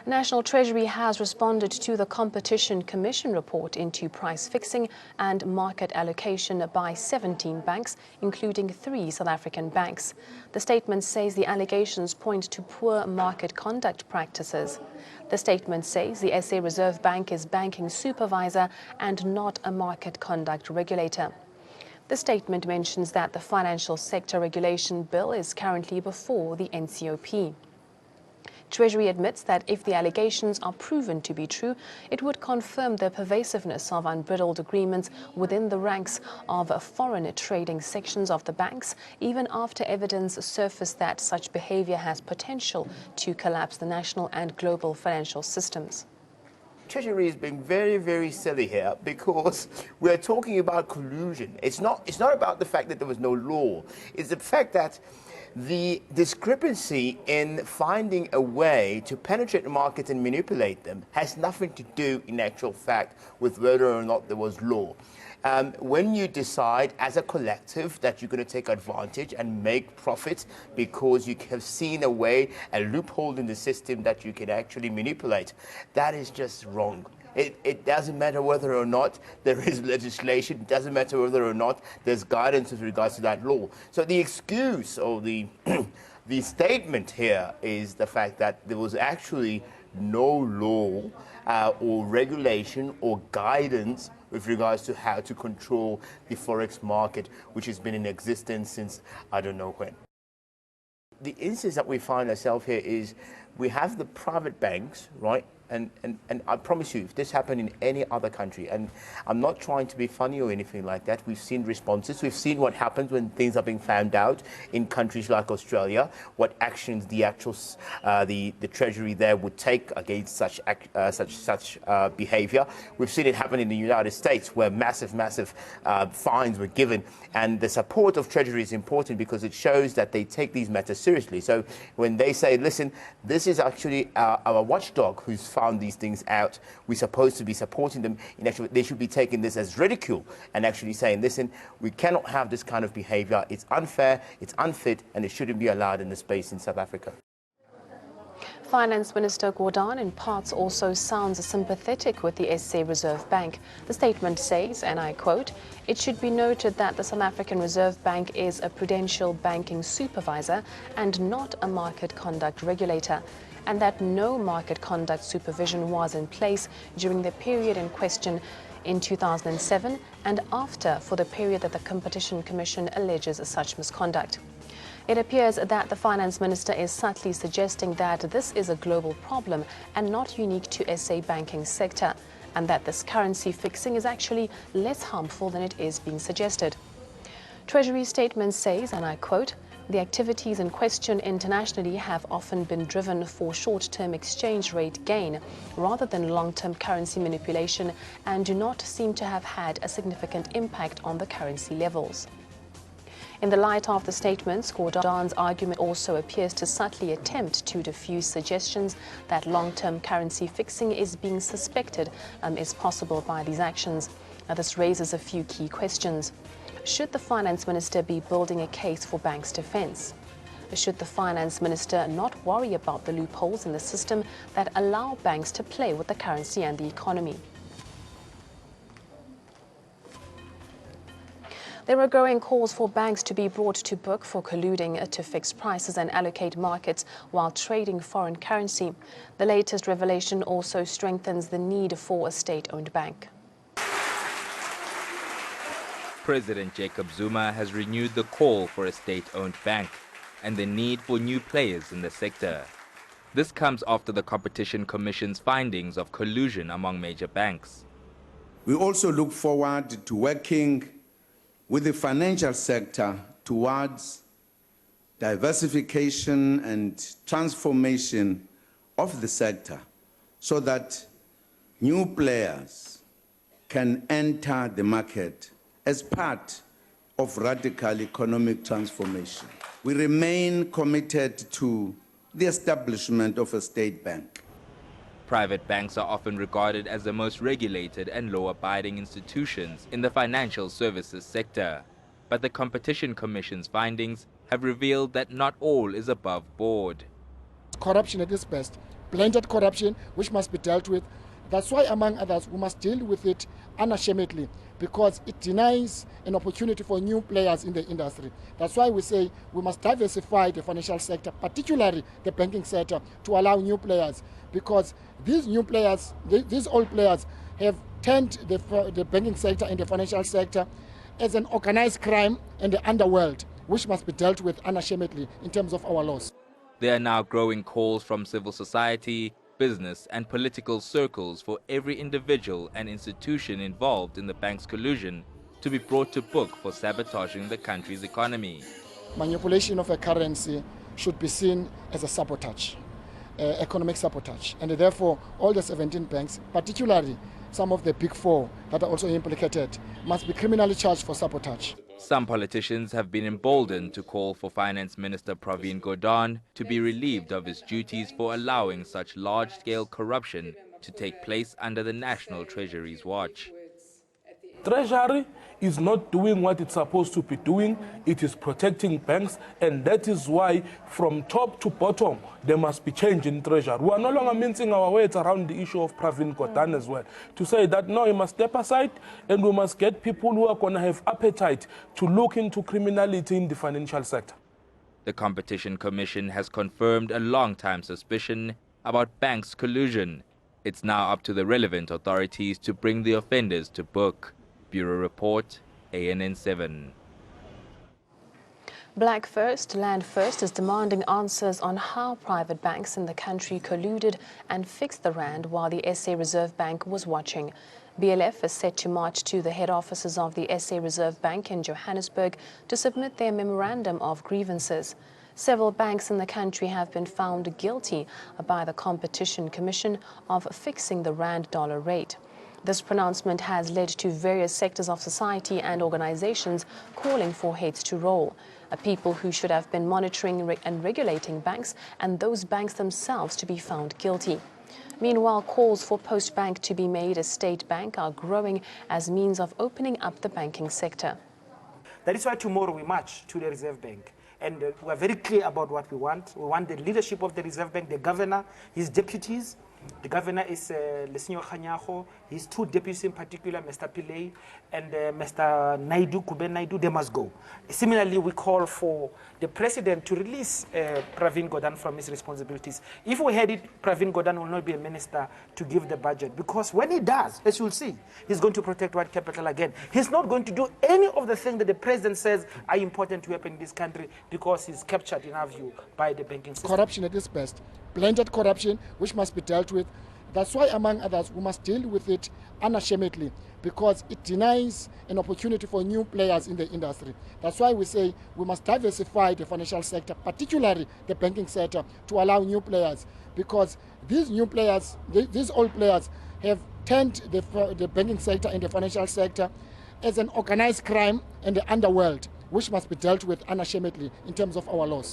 National Treasury has responded to the Competition Commission report into price fixing and market allocation by 17 banks, including 3 South African banks. The statement says the allegations point to poor market conduct practices. The statement says the SA Reserve Bank is banking supervisor and not a market conduct regulator. The statement mentions that the Financial Sector Regulation Bill is currently before the NCOP. Treasury admits that if the allegations are proven to be true, it would confirm the pervasiveness of unbridled agreements within the ranks of foreign trading sections of the banks, even after evidence surfaced that such behavior has potential to collapse the national and global financial systems. Treasury is being very, very silly here because we're talking about collusion. It's not about the fact that there was no law. It's the fact that the discrepancy in finding a way to penetrate the market and manipulate them has nothing to do, in actual fact, with whether or not there was law. When you decide as a collective that you're going to take advantage and make profits because you have seen a way, a loophole in the system that you can actually manipulate, that is just wrong. It doesn't matter whether or not there is legislation. It doesn't matter whether or not there's guidance with regards to that law. So the excuse or the statement here is the fact that there was actually no law or regulation or guidance with regards to how to control the forex market, which has been in existence since I don't know when. The instance that we find ourselves here is we have the private banks, right? And I promise you, if this happened in any other country, and I'm not trying to be funny or anything like that, we've seen responses. We've seen what happens when things are being found out in countries like Australia, what actions the Treasury there would take against such behavior. We've seen it happen in the United States, where massive fines were given. And the support of Treasury is important because it shows that they take these matters seriously. So when they say, listen, this is actually our watchdog who's found these things out, we're supposed to be supporting them. In actual, they should be taking this as ridicule and actually saying, listen, we cannot have this kind of behavior. It's unfair, it's unfit, and it shouldn't be allowed in the space in South Africa. Finance Minister Gordhan in parts also sounds sympathetic with the SA Reserve Bank. The statement says, and I quote, "It should be noted that the South African Reserve Bank is a prudential banking supervisor and not a market conduct regulator, and that no market conduct supervision was in place during the period in question in 2007 and after for the period that the Competition Commission alleges such misconduct." It appears that the Finance Minister is subtly suggesting that this is a global problem and not unique to SA banking sector, and that this currency fixing is actually less harmful than it is being suggested. Treasury statement says, and I quote, "The activities in question internationally have often been driven for short-term exchange rate gain rather than long-term currency manipulation and do not seem to have had a significant impact on the currency levels." In the light of the statements, Gordhan's argument also appears to subtly attempt to diffuse suggestions that long-term currency fixing is being suspected is possible by these actions. Now, this raises a few key questions. Should the Finance Minister be building a case for banks' defence? Should the Finance Minister not worry about the loopholes in the system that allow banks to play with the currency and the economy? There are growing calls for banks to be brought to book for colluding to fix prices and allocate markets while trading foreign currency. The latest revelation also strengthens the need for a state-owned bank. President Jacob Zuma has renewed the call for a state-owned bank and the need for new players in the sector. This comes after the Competition Commission's findings of collusion among major banks. We also look forward to working with the financial sector towards diversification and transformation of the sector so that new players can enter the market as part of radical economic transformation. We remain committed to the establishment of a state bank. Private banks are often regarded as the most regulated and law-abiding institutions in the financial services sector. But the Competition Commission's findings have revealed that not all is above board. Corruption at its best, blatant corruption which must be dealt with. That's why, among others, we must deal with it unashamedly, because it denies an opportunity for new players in the industry. That's why we say we must diversify the financial sector, particularly the banking sector, to allow new players, because these new players, these old players, have turned the banking sector and the financial sector as an organized crime and the underworld, which must be dealt with unashamedly in terms of our laws. There are now growing calls from civil society, business and political circles for every individual and institution involved in the bank's collusion to be brought to book for sabotaging the country's economy. Manipulation of a currency should be seen as a sabotage, economic sabotage, and therefore all the 17 banks, particularly some of the big four that are also implicated, must be criminally charged for sabotage. Some politicians have been emboldened to call for Finance Minister Pravin Gordhan to be relieved of his duties for allowing such large-scale corruption to take place under the National Treasury's watch. Treasury is not doing what it's supposed to be doing. It is protecting banks, and that is why from top to bottom there must be change in Treasury. We are no longer mincing our words around the issue of Pravin Gordhan as well, to say that no, he must step aside and we must get people who are going to have appetite to look into criminality in the financial sector. The Competition Commission has confirmed a long-time suspicion about banks' collusion. It's now up to the relevant authorities to bring the offenders to book. Bureau Report, ANN 7. Black First, Land First is demanding answers on how private banks in the country colluded and fixed the rand while the SA Reserve Bank was watching. BLF is set to march to the head offices of the SA Reserve Bank in Johannesburg to submit their memorandum of grievances. Several banks in the country have been found guilty by the Competition Commission of fixing the rand-dollar rate. This pronouncement has led to various sectors of society and organizations calling for heads to roll. People who should have been monitoring and regulating banks, and those banks themselves to be found guilty. Meanwhile, calls for Post Bank to be made a state bank are growing as means of opening up the banking sector. That is why tomorrow we march to the Reserve Bank. And we are very clear about what we want. We want the leadership of the Reserve Bank, the governor, his deputies. The governor is Lesenyo Khanyago, his two deputies in particular, Mr. Pillay and Mr. Naidu, Kuben Naidu, they must go. Similarly, we call for the president to release Pravin Gordhan from his responsibilities. If we had it, Pravin Gordhan will not be a minister to give the budget, because when he does, as you'll see, he's going to protect white capital again. He's not going to do any of the things that the president says are important to happen in this country, because he's captured, in our view, by the banking system. Corruption at its best, blatant corruption which must be dealt with. That's why, among others, we must deal with it unashamedly, because it denies an opportunity for new players in the industry. That's why we say we must diversify the financial sector, particularly the banking sector, to allow new players, because these new players, these old players, have turned the banking sector and the financial sector as an organized crime and the underworld, which must be dealt with unashamedly in terms of our laws.